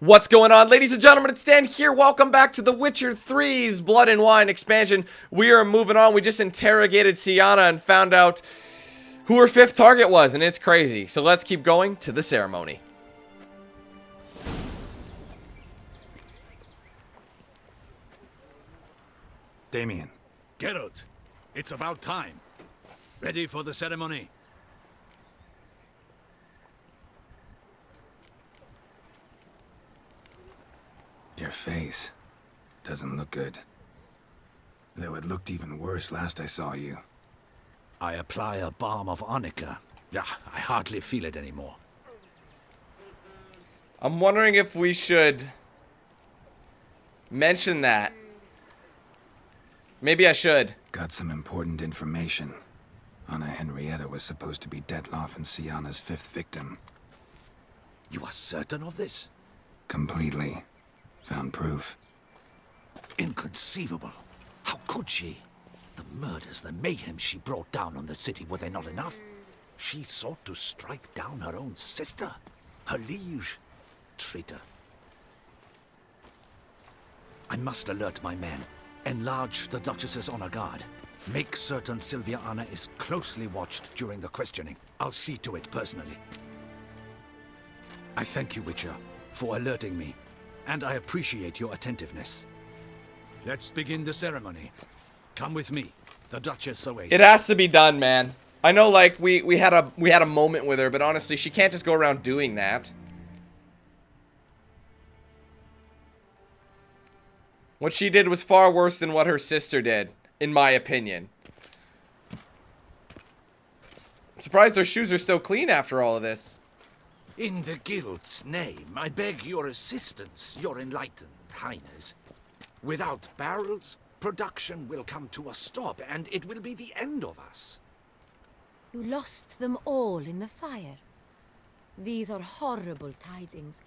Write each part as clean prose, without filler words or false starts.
What's going on, ladies and gentlemen? It's Dan here. Welcome back to The Witcher 3's Blood and Wine expansion. We are moving on. We just interrogated Siana and found out who her fifth target was, and it's crazy. So let's keep going to the ceremony. Damien. Geralt, it's about time. Ready for the ceremony? Your face doesn't look good. Though it looked even worse last I saw you. I apply a balm of arnica. Yeah, I hardly feel it anymore. I'm wondering if we should mention that. Maybe I should. Got some important information. Anna Henrietta was supposed to be Detloff and Siana's fifth victim. You are certain of this? Completely. Found proof. Inconceivable. How could she? The murders, the mayhem she brought down on the city, were they not enough? She sought to strike down her own sister, her liege. Traitor. I must alert my men. Enlarge the Duchess's honor guard. Make certain Sylvia Anna is closely watched during the questioning. I'll see to it personally. I thank you, Witcher, for alerting me, and I appreciate your attentiveness. Let's begin the ceremony. Come with me. The Duchess awaits. It has to be done, man. I know, like, we had a moment with her, but honestly, she can't just go around doing that. What she did was far worse than what her sister did, in my opinion. I'm surprised her shoes are still clean after all of this. In the Guild's name, I beg your assistance, your enlightened highness. Without barrels, production will come to a stop, and it will be the end of us. You lost them all in the fire. These are horrible tidings.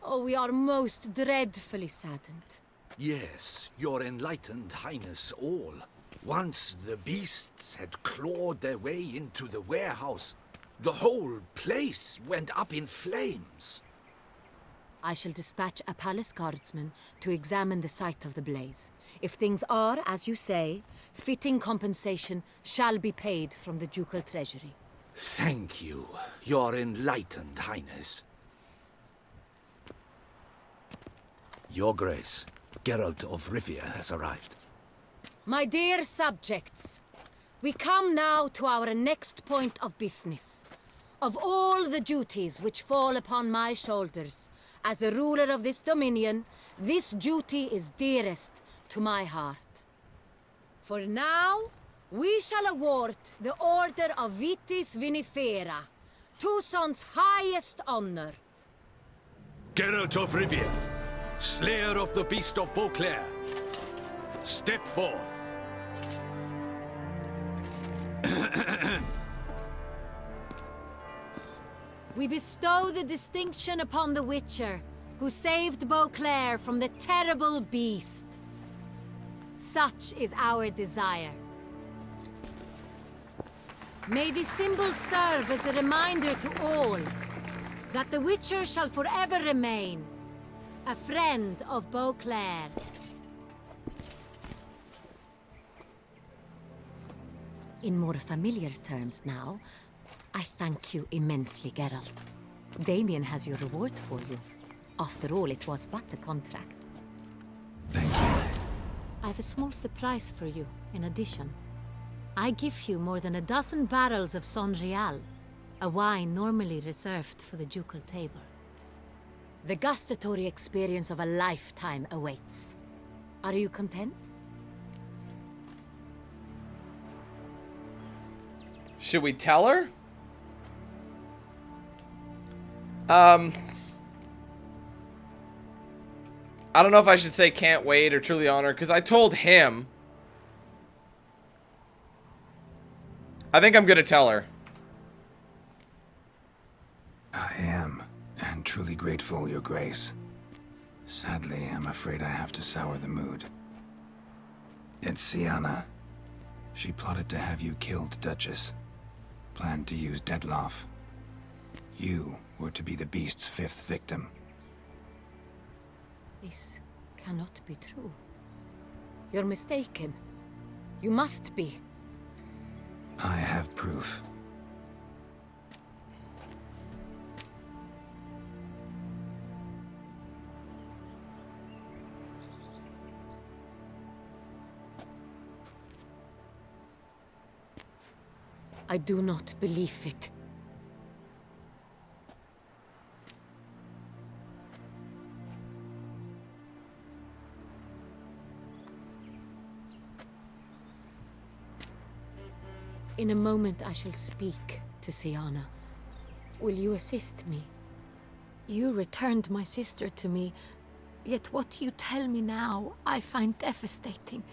Oh, we are most dreadfully saddened. Yes, your enlightened highness all. Once the beasts had clawed their way into the warehouse, the whole place went up in flames. I shall dispatch a palace guardsman to examine the site of the blaze. If things are, as you say, fitting compensation shall be paid from the ducal treasury. Thank you, your enlightened highness. Your Grace, Geralt of Rivia has arrived. My dear subjects, we come now to our next point of business. Of all the duties which fall upon my shoulders, as the ruler of this dominion, this duty is dearest to my heart. For now, we shall award the Order of Vitis Vinifera, Tucson's highest honor. Geralt of Rivia, slayer of the beast of Beauclair, step forth. We bestow the distinction upon the Witcher, who saved Beauclair from the terrible beast. Such is our desire. May the symbol serve as a reminder to all that the Witcher shall forever remain a friend of Beauclair. In more familiar terms now, I thank you immensely, Geralt. Damien has your reward for you. After all, it was but a contract. Thank you. I have a small surprise for you, in addition. I give you more than a dozen barrels of Son Real, a wine normally reserved for the ducal table. The gustatory experience of a lifetime awaits. Are you content? Should we tell her? I don't know if I should say can't wait or truly honor, because I told him. I think I'm gonna tell her. I am, and truly grateful, Your Grace. Sadly, I'm afraid I have to sour the mood. It's Siana. She plotted to have you killed, Duchess. Planned to use Detloff. You were to be the beast's fifth victim. This cannot be true. You're mistaken. You must be. I have proof. I do not believe it. In a moment I shall speak to Siana. Will you assist me? You returned my sister to me, yet what you tell me now I find devastating.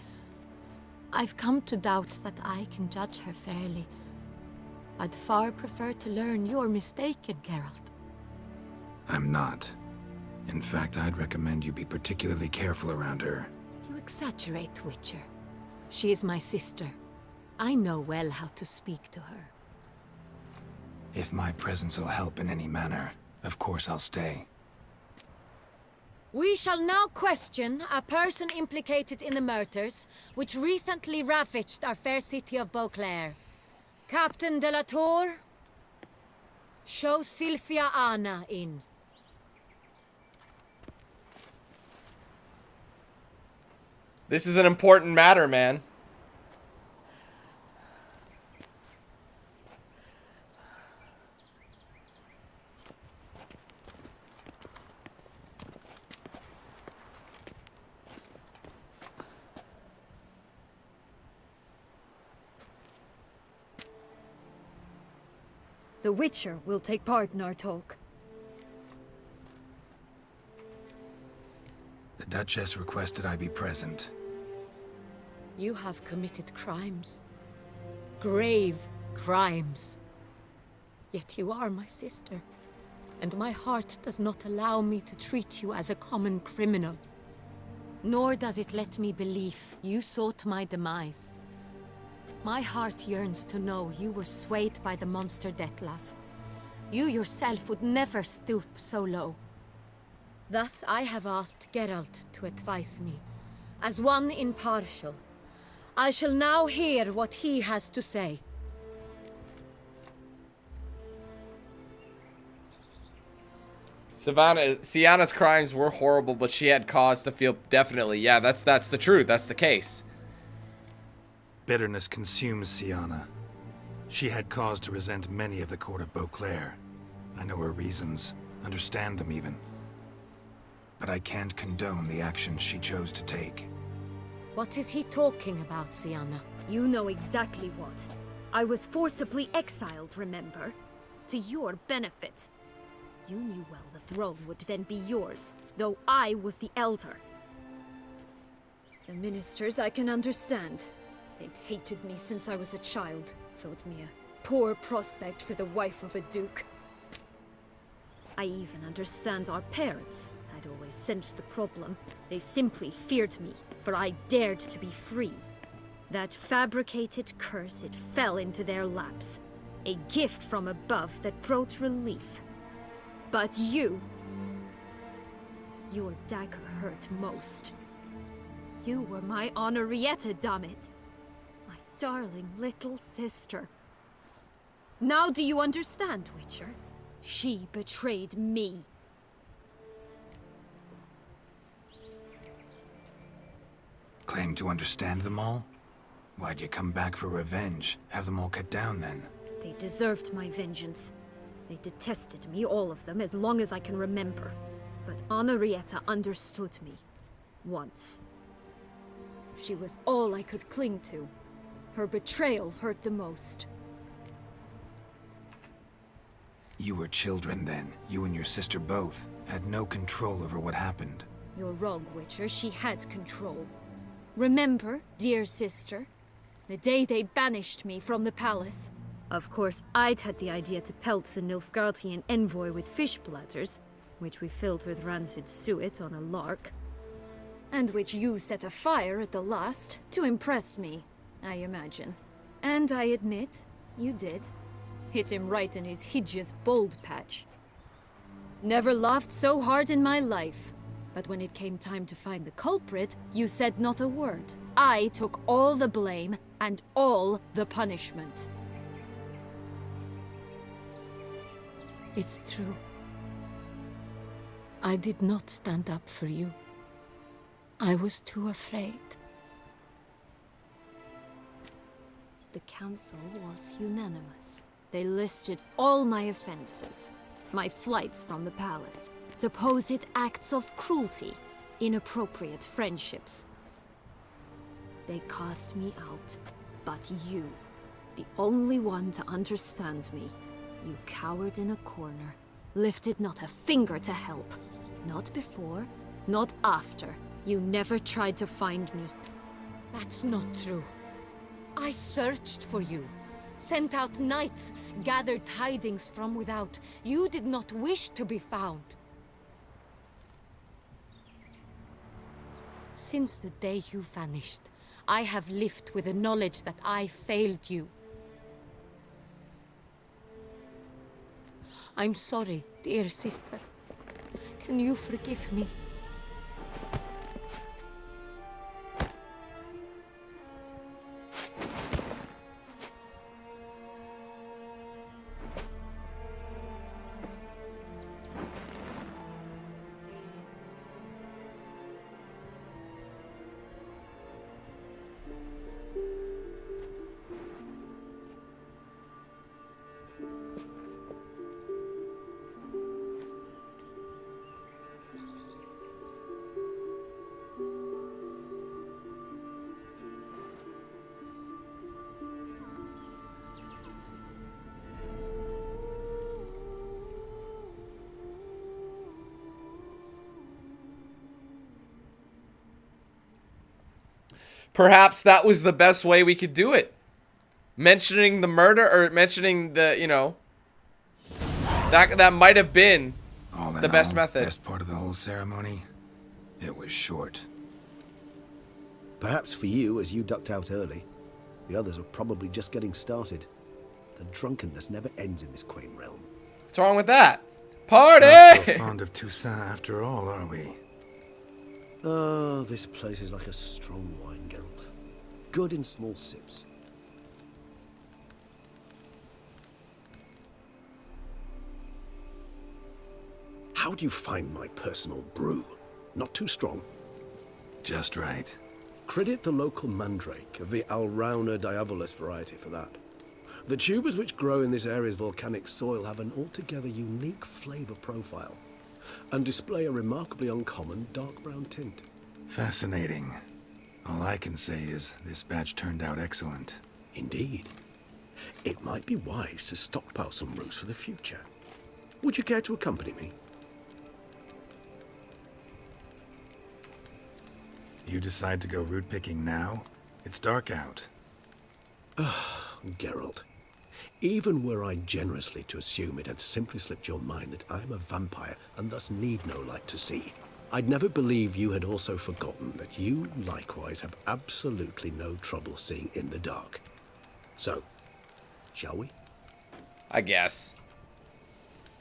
I've come to doubt that I can judge her fairly. I'd far prefer to learn you're mistaken, Geralt. I'm not. In fact, I'd recommend you be particularly careful around her. You exaggerate, Witcher. She is my sister. I know well how to speak to her. If my presence will help in any manner, of course I'll stay. We shall now question a person implicated in the murders which recently ravaged our fair city of Beauclair. Captain de la Tour, show Sylvia Anna in. This is an important matter, man. The Witcher will take part in our talk. The Duchess requested I be present. You have committed crimes. Grave crimes. Yet you are my sister, and my heart does not allow me to treat you as a common criminal. Nor does it let me believe you sought my demise. My heart yearns to know you were swayed by the monster Dettlaff. You yourself would never stoop so low. Thus I have asked Geralt to advise me, as one impartial. I shall now hear what he has to say. Siana's crimes were horrible, but she had cause to feel definitely. Yeah, that's the truth. That's the case. Bitterness consumes Siana. She had cause to resent many of the court of Beauclair. I know her reasons, understand them even. But I can't condone the actions she chose to take. What is he talking about, Siana? You know exactly what. I was forcibly exiled, remember? To your benefit. You knew well the throne would then be yours, though I was the elder. The ministers I can understand. They'd hated me since I was a child, thought me a poor prospect for the wife of a duke. I even understand our parents. I'd always sensed the problem. They simply feared me, for I dared to be free. That fabricated curse, it fell into their laps. A gift from above that brought relief. But you... your dagger hurt most. You were my Henrietta, dammit. My darling little sister. Now do you understand, Witcher? She betrayed me. Claim to understand them all? Why'd you come back for revenge? Have them all cut down then? They deserved my vengeance. They detested me, all of them, as long as I can remember. But Henrietta understood me. Once. She was all I could cling to. Her betrayal hurt the most. You were children then. You and your sister both had no control over what happened. You're wrong, Witcher. She had control. Remember, dear sister, the day they banished me from the palace. Of course, I'd had the idea to pelt the Nilfgaardian envoy with fish bladders, which we filled with rancid suet on a lark. And which you set afire at the last, to impress me, I imagine. And I admit, you did. Hit him right in his hideous bald patch. Never laughed so hard in my life. But when it came time to find the culprit, you said not a word. I took all the blame and all the punishment. It's true. I did not stand up for you. I was too afraid. The council was unanimous. They listed all my offenses. My flights from the palace, supposed acts of cruelty, inappropriate friendships. They cast me out, but you, the only one to understand me, you cowered in a corner, lifted not a finger to help. Not before, not after. You never tried to find me. That's not true. I searched for you. Sent out knights, gathered tidings from without. You did not wish to be found. Since the day you vanished, I have lived with the knowledge that I failed you. I'm sorry, dear sister. Can you forgive me? Perhaps that was the best way we could do it. Mentioning the murder, or mentioning the, you know, that might have been the best method. Best part of the whole ceremony, it was short. Perhaps for you, as you ducked out early. The others are probably just getting started. The drunkenness never ends in this quaint realm. What's wrong with that? Party! Not so fond of Toussaint after all, are we? Oh, this place is like a strong wine, Geralt. Good in small sips. How do you find my personal brew? Not too strong? Just right. Credit the local mandrake of the Alrauna diabolus variety for that. The tubers which grow in this area's volcanic soil have an altogether unique flavor profile and display a remarkably uncommon dark brown tint. Fascinating. All I can say is this batch turned out excellent. Indeed. It might be wise to stockpile some roots for the future. Would you care to accompany me? You decide to go root picking now? It's dark out. Geralt, even were I generously to assume it had simply slipped your mind that I am a vampire and thus need no light to see, I'd never believe you had also forgotten that you likewise have absolutely no trouble seeing in the dark. So, shall we? I guess.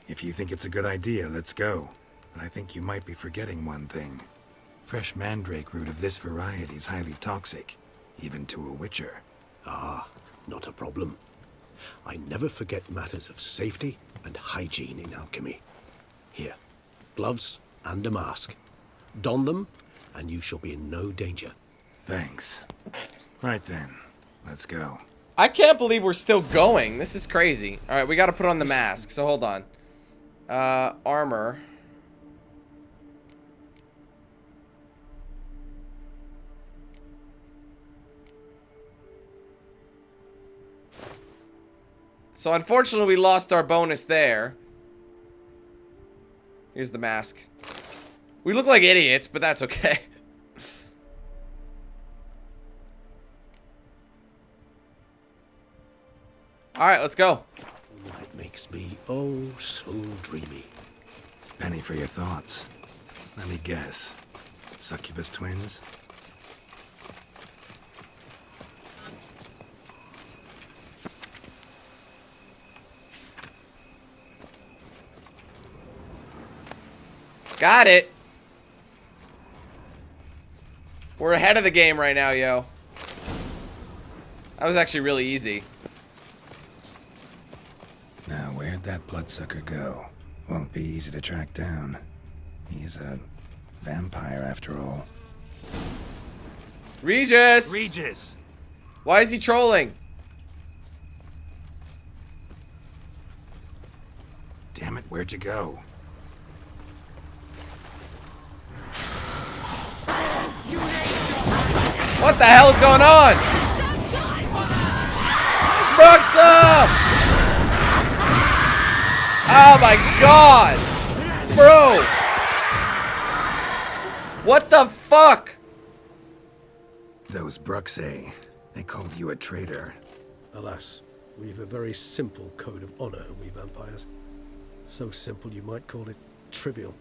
If you think it's a good idea, let's go. But I think you might be forgetting one thing. Fresh mandrake root of this variety is highly toxic, even to a witcher. Ah, not a problem. I never forget matters of safety and hygiene in alchemy. Here, gloves and a mask. Don them, and you shall be in no danger. Thanks. Right then, let's go. I can't believe we're still going. This is crazy. All right, we got to put on the mask. So hold on. Armor. So unfortunately, we lost our bonus there. Here's the mask. We look like idiots, but that's okay. All right, let's go. It makes me oh so dreamy. Penny for your thoughts. Let me guess. Succubus twins? Got it. We're ahead of the game right now, yo. That was actually really easy. Now, where'd that bloodsucker go? Won't be easy to track down. He's a vampire after all. Regis! Regis! Why is he trolling? Damn it, where'd you go? What the hell is going on? Bruxa! Oh my god! Bro! What the fuck? Those Bruxae, they called you a traitor. Alas, we've a very simple code of honor, we vampires. So simple you might call it trivial.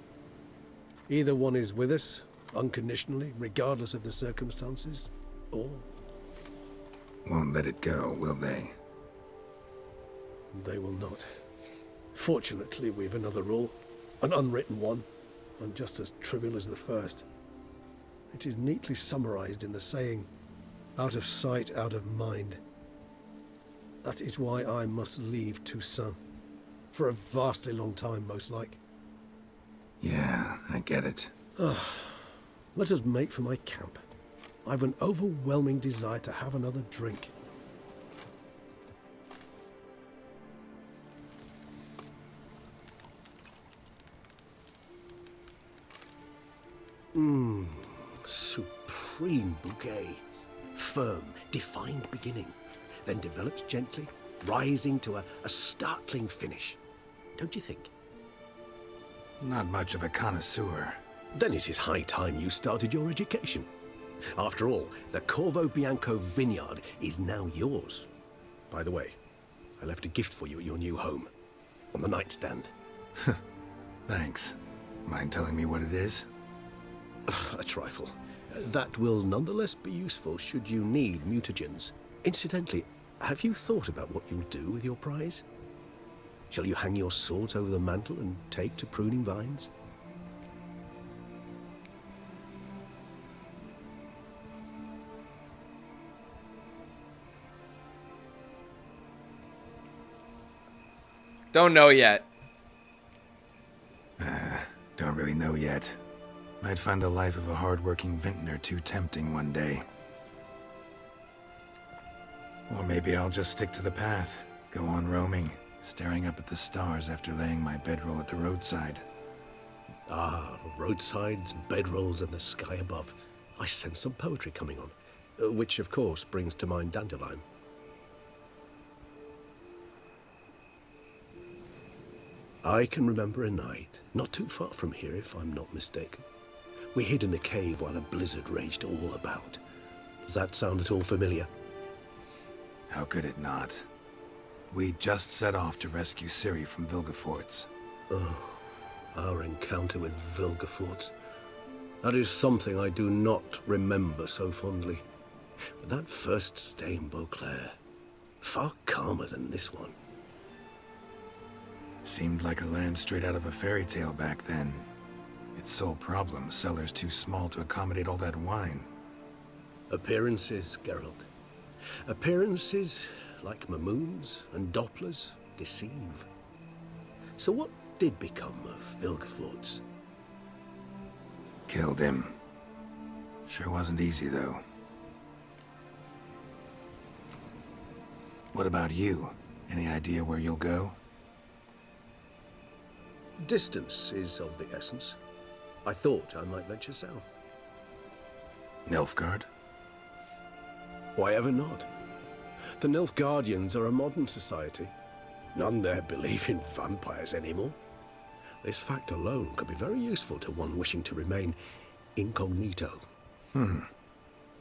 Either one is with us, unconditionally, regardless of the circumstances, or... Won't let it go, will they? they will not. Fortunately, we've another rule, an unwritten one, and just as trivial as the first. It is neatly summarized in the saying, out of sight, out of mind. That is why I must leave Toussaint. For a vastly long time, most like. Yeah, I get it. Let us make for my camp. I've an overwhelming desire to have another drink. Supreme bouquet. Firm, defined beginning, then develops gently, rising to a startling finish. Don't you think? Not much of a connoisseur. Then it is high time you started your education. After all, the Corvo Bianco vineyard is now yours. By the way, I left a gift for you at your new home. On the nightstand. Thanks. Mind telling me what it is? A trifle. That will nonetheless be useful should you need mutagens. Incidentally, have you thought about what you'll do with your prize? Shall you hang your swords over the mantle and take to pruning vines? Don't know yet. Don't really know yet. Might find the life of a hard-working vintner too tempting one day. Or maybe I'll just stick to the path, go on roaming, staring up at the stars after laying my bedroll at the roadside. Ah, roadsides, bedrolls, and the sky above. I sense some poetry coming on, which of course brings to mind Dandelion. I can remember a night, not too far from here if I'm not mistaken. We hid in a cave while a blizzard raged all about. Does that sound at all familiar? How could it not? We just set off to rescue Ciri from Vilgefortz. Oh, our encounter with Vilgefortz. That is something I do not remember so fondly. But that first stay in Beauclair, far calmer than this one. Seemed like a land straight out of a fairy tale back then. Its sole problem, cellars too small to accommodate all that wine. Appearances, Geralt. Appearances, like Mamoons and Dopplers, deceive. So what did become of Vilgefortz? Killed him. Sure wasn't easy, though. What about you? Any idea where you'll go? Distance is of the essence. I thought I might venture south. Nilfgaard? Why ever not? The Nilfgaardians are a modern society. None there believe in vampires anymore. This fact alone could be very useful to one wishing to remain incognito.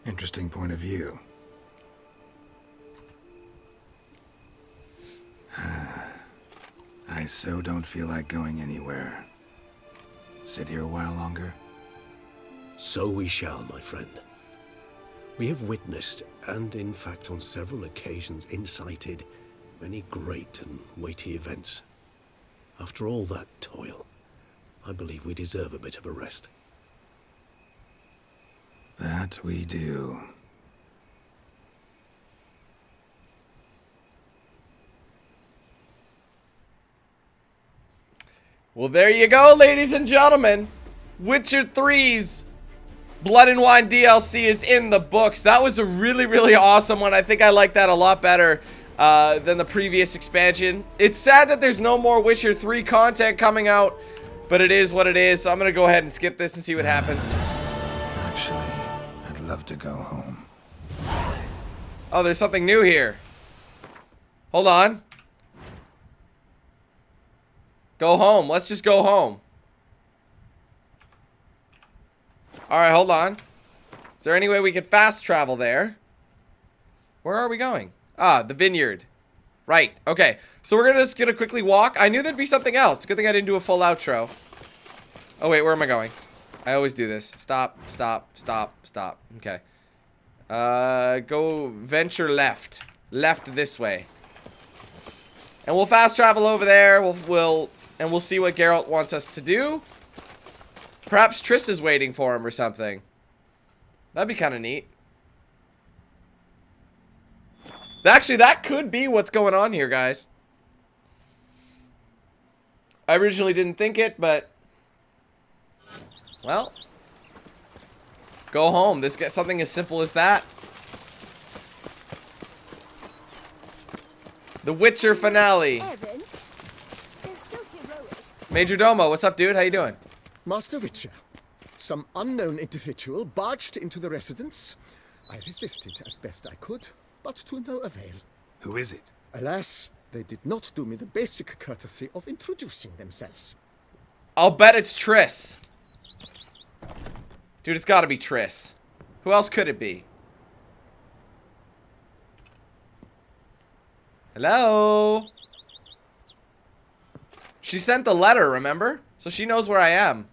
Interesting point of view. I so don't feel like going anywhere. Sit here a while longer? So we shall, my friend. We have witnessed, and in fact on several occasions incited, many great and weighty events. After all that toil, I believe we deserve a bit of a rest. That we do. Well, there you go, ladies and gentlemen. Witcher 3's Blood and Wine DLC is in the books. That was a really, really awesome one. I think I like that a lot better than the previous expansion. It's sad that there's no more Witcher 3 content coming out, but it is what it is. So I'm going to go ahead and skip this and see what happens. Actually, I'd love to go home. Oh, there's something new here. Hold on. Go home. Let's just go home. Alright, hold on. Is there any way we could fast travel there? Where are we going? Ah, the vineyard. Right, okay. So we're just gonna quickly walk. I knew there'd be something else. Good thing I didn't do a full outro. Oh, wait, where am I going? I always do this. Stop, stop, stop, stop. Okay. Go venture left. Left this way. And we'll fast travel over there. We'll see what Geralt wants us to do. Perhaps Triss is waiting for him or something. That'd be kind of neat. Actually, that could be what's going on here, guys. I originally didn't think it, but... well... go home. This gets something as simple as that. The Witcher finale. Major Domo, what's up, dude? How you doing? Master Witcher, some unknown individual barged into the residence. I resisted as best I could, but to no avail. Who is it? Alas, they did not do me the basic courtesy of introducing themselves. I'll bet it's Triss. Dude, it's gotta be Triss. Who else could it be? Hello? She sent the letter, remember? So she knows where I am.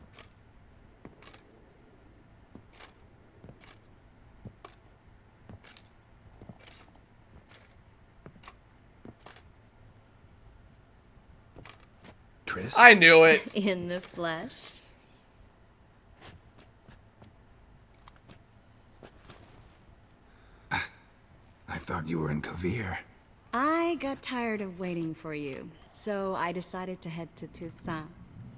Triss? I knew it. In the flesh. I thought you were in Kavir. I got tired of waiting for you, so I decided to head to Toussaint.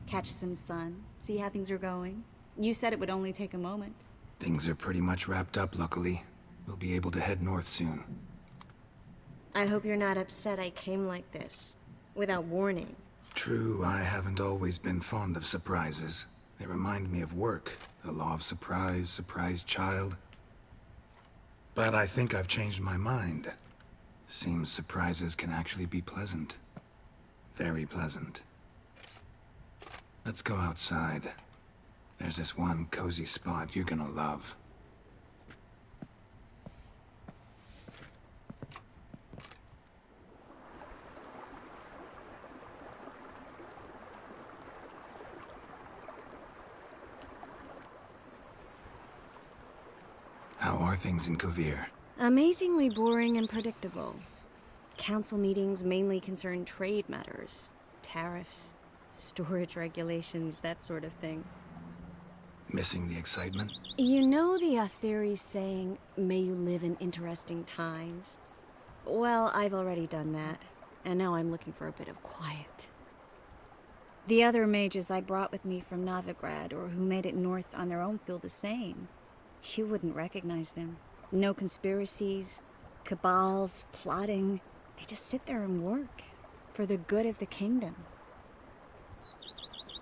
Catch some sun, see how things are going. You said it would only take a moment. Things are pretty much wrapped up, luckily. We'll be able to head north soon. I hope you're not upset I came like this, without warning. True, I haven't always been fond of surprises. They remind me of work. The law of surprise, surprise child. But I think I've changed my mind. Seems surprises can actually be pleasant. Very pleasant. Let's go outside. There's this one cozy spot you're gonna love. How are things in Kavir? Amazingly boring and predictable. Council meetings mainly concern trade matters, tariffs, storage regulations, that sort of thing. Missing the excitement? You know the fairy saying, may you live in interesting times? Well, I've already done that, and now I'm looking for a bit of quiet. The other mages I brought with me from Novigrad, or who made it north on their own, feel the same. You wouldn't recognize them. No conspiracies, cabals, plotting. They just sit there and work, for the good of the kingdom.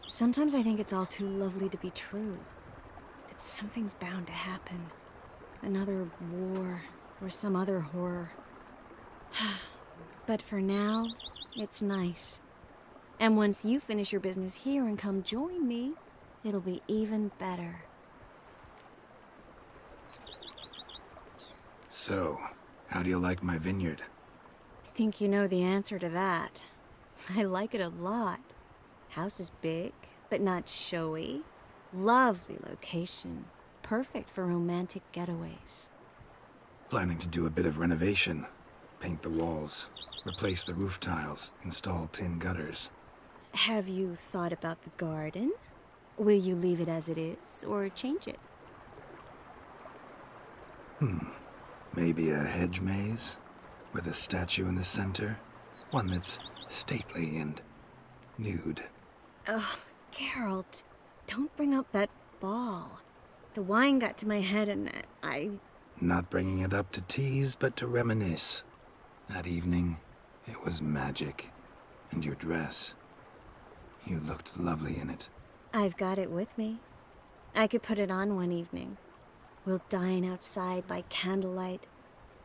Sometimes I think it's all too lovely to be true. That something's bound to happen. Another war, or some other horror. But for now, it's nice. And once you finish your business here and come join me, it'll be even better. So, how do you like my vineyard? I think you know the answer to that. I like it a lot. House is big, but not showy. Lovely location. Perfect for romantic getaways. Planning to do a bit of renovation. Paint the walls, replace the roof tiles, install tin gutters. Have you thought about the garden? Will you leave it as it is, or change it? Maybe a hedge maze with a statue in the center. One that's stately and nude. Oh, Geralt, don't bring up that ball. The wine got to my head and I... Not bringing it up to tease, but to reminisce. That evening, it was magic. And your dress. You looked lovely in it. I've got it with me. I could put it on one evening. We'll dine outside by candlelight,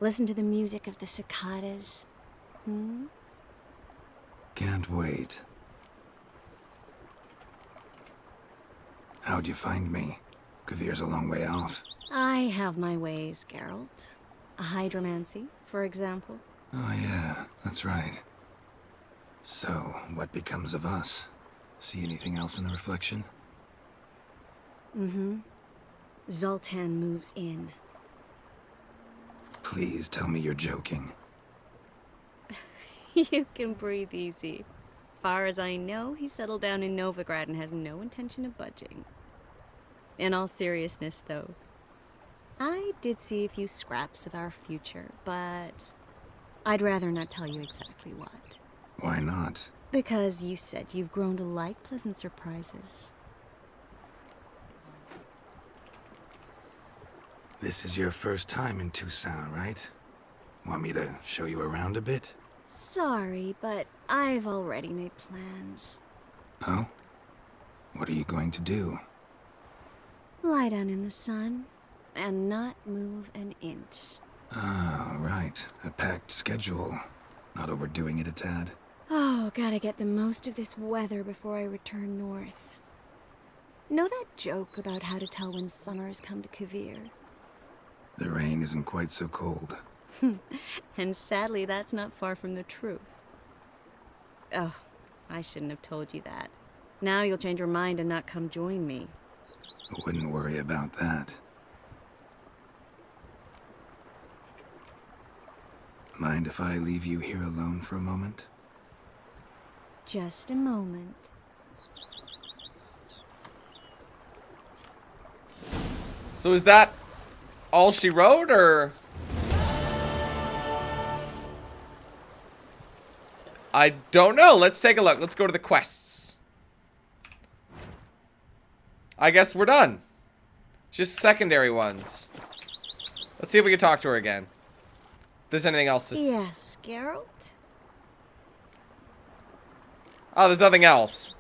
listen to the music of the cicadas. Can't wait. How'd you find me? Kvir's a long way off. I have my ways, Geralt. A hydromancy, for example. Oh yeah, that's right. So, what becomes of us? See anything else in the reflection? Zoltan moves in. Please tell me you're joking. You can breathe easy. Far as I know, he settled down in Novigrad and has no intention of budging. In all seriousness, though, I did see a few scraps of our future, but I'd rather not tell you exactly what. Why not? Because you said you've grown to like pleasant surprises. This is your first time in Toussaint, right? Want me to show you around a bit? Sorry, but I've already made plans. Oh? What are you going to do? Lie down in the sun and not move an inch. Ah, right. A packed schedule. Not overdoing it a tad. Oh, gotta get the most of this weather before I return north. Know that joke about how to tell when summer has come to Kvir? The rain isn't quite so cold. And sadly, that's not far from the truth. Oh, I shouldn't have told you that. Now you'll change your mind and not come join me. Wouldn't worry about that. Mind if I leave you here alone for a moment? Just a moment. So is that all she wrote, or? I don't know. Let's take a look. Let's go to the quests. I guess we're done. Just secondary ones. Let's see if we can talk to her again. If there's anything else to... Yes, Geralt? Oh, there's nothing else.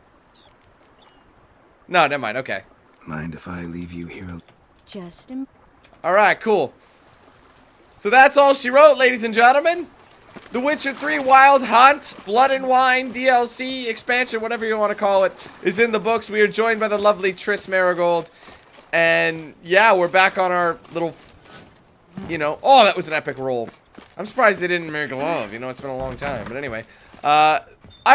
No, never mind. Okay. Mind if I leave you here? Just a... Alright, cool. So that's all she wrote, ladies and gentlemen. The Witcher 3 Wild Hunt, Blood and Wine, DLC, expansion, whatever you want to call it, is in the books. We are joined by the lovely Triss Marigold. And yeah, we're back on our little, you know, oh, that was an epic roll. I'm surprised they didn't make love. You know, it's been a long time. But anyway, I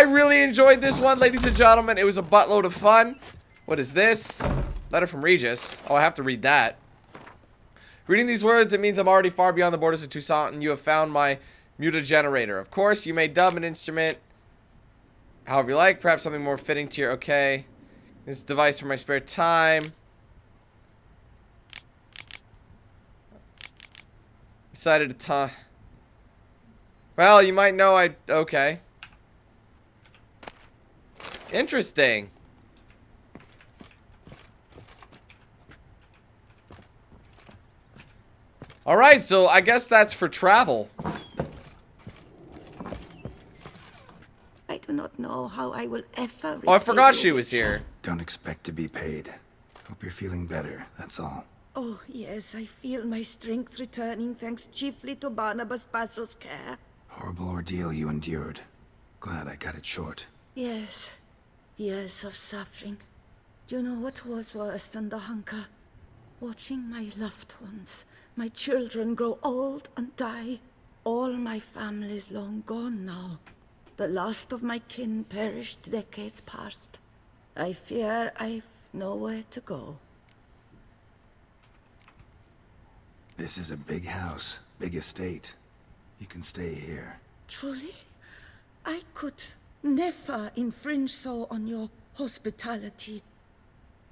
really enjoyed this one, ladies and gentlemen. It was a buttload of fun. What is this? Letter from Regis. Oh, I have to read that. Reading these words, it means I'm already far beyond the borders of Toussaint, and you have found my mutagenerator. Of course, you may dub an instrument however you like. Perhaps something more fitting to your... Okay. This device for my spare time. Decided to... Well, you might know I... Okay. Interesting. Alright, so I guess that's for travel. I do not know how I will ever... Oh, I forgot she was here. Don't expect to be paid. Hope you're feeling better, that's all. Oh, yes, I feel my strength returning thanks chiefly to Barnabas Basil's care. Horrible ordeal you endured. Glad I cut it short. Yes, years of suffering. Do you know what was worse than the hunger? Watching my loved ones, my children grow old and die. All my family's long gone now. The last of my kin perished decades past. I fear I've nowhere to go. This is a big house, big estate. You can stay here. Truly? I could never infringe so on your hospitality.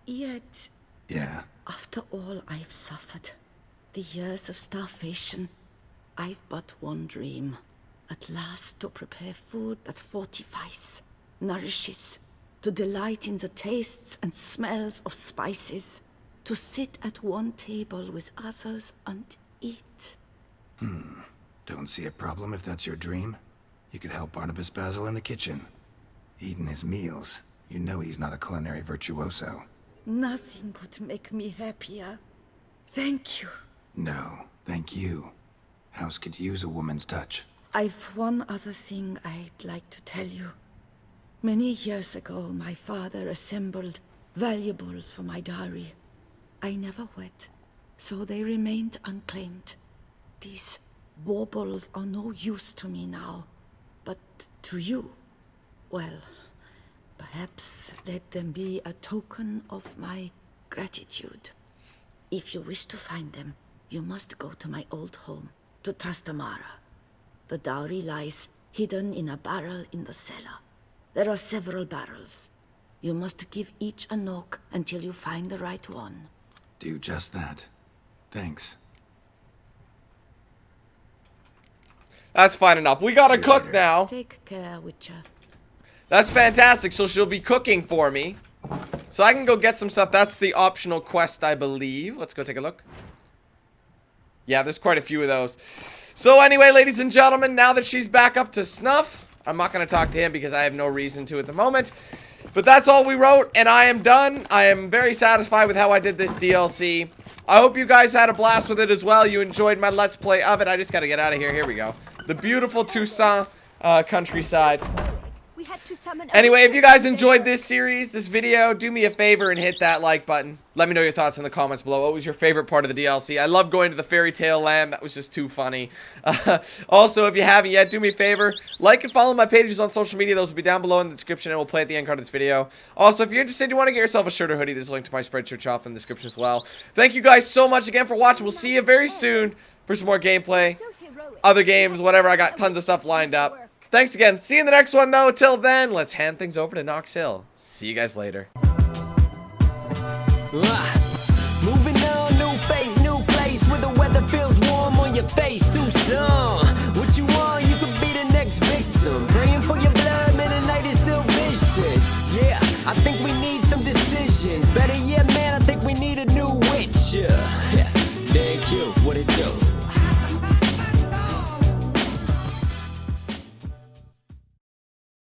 Yet, Yeah, after all I've suffered, the years of starvation, I've but one dream. At last to prepare food that fortifies, nourishes, to delight in the tastes and smells of spices, to sit at one table with others and eat. Don't see a problem if that's your dream. You could help Barnabas Basil in the kitchen. Eating his meals. You know he's not a culinary virtuoso. Nothing would make me happier. Thank you. No, thank you. House could use a woman's touch. I've one other thing I'd like to tell you. Many years ago, my father assembled valuables for my dowry. I never wed, so they remained unclaimed. These baubles are no use to me now, but to you, well, perhaps let them be a token of my gratitude. If you wish to find them, you must go to my old home, to Trastamara. The dowry lies hidden in a barrel in the cellar. There are several barrels. You must give each a knock until you find the right one. Do just that. Thanks. That's fine enough. We gotta See you cook later. now. Take care, Witcher. That's fantastic. So she'll be cooking for me. So I can go get some stuff. That's the optional quest, I believe. Let's go take a look. Yeah, there's quite a few of those. So anyway, ladies and gentlemen, now that she's back up to snuff, I'm not going to talk to him because I have no reason to at the moment. But that's all we wrote, and I am done. I am very satisfied with how I did this DLC. I hope you guys had a blast with it as well. You enjoyed my Let's Play of it. I just got to get out of here. Here we go. The beautiful Toussaint countryside. We had to summon Anyway, if you guys enjoyed this series, this video, do me a favor and hit that like button. Let me know your thoughts in the comments below. What was your favorite part of the DLC? I love going to the fairy tale land. That was just too funny. Also, if you haven't yet, do me a favor. Like and follow my pages on social media. Those will be down below in the description and we'll play at the end card of this video. Also, if you're interested, you want to get yourself a shirt or hoodie, there's a link to my Spreadshirt shop in the description as well. Thank you guys so much again for watching. We'll see you very soon for some more gameplay, other games, whatever. I got tons of stuff lined up. Thanks again. See you in the next one, though. Till then, let's hand things over to Nox Hill. See you guys later. Moving on, new fate, new place where the weather feels warm on your face. Too soon.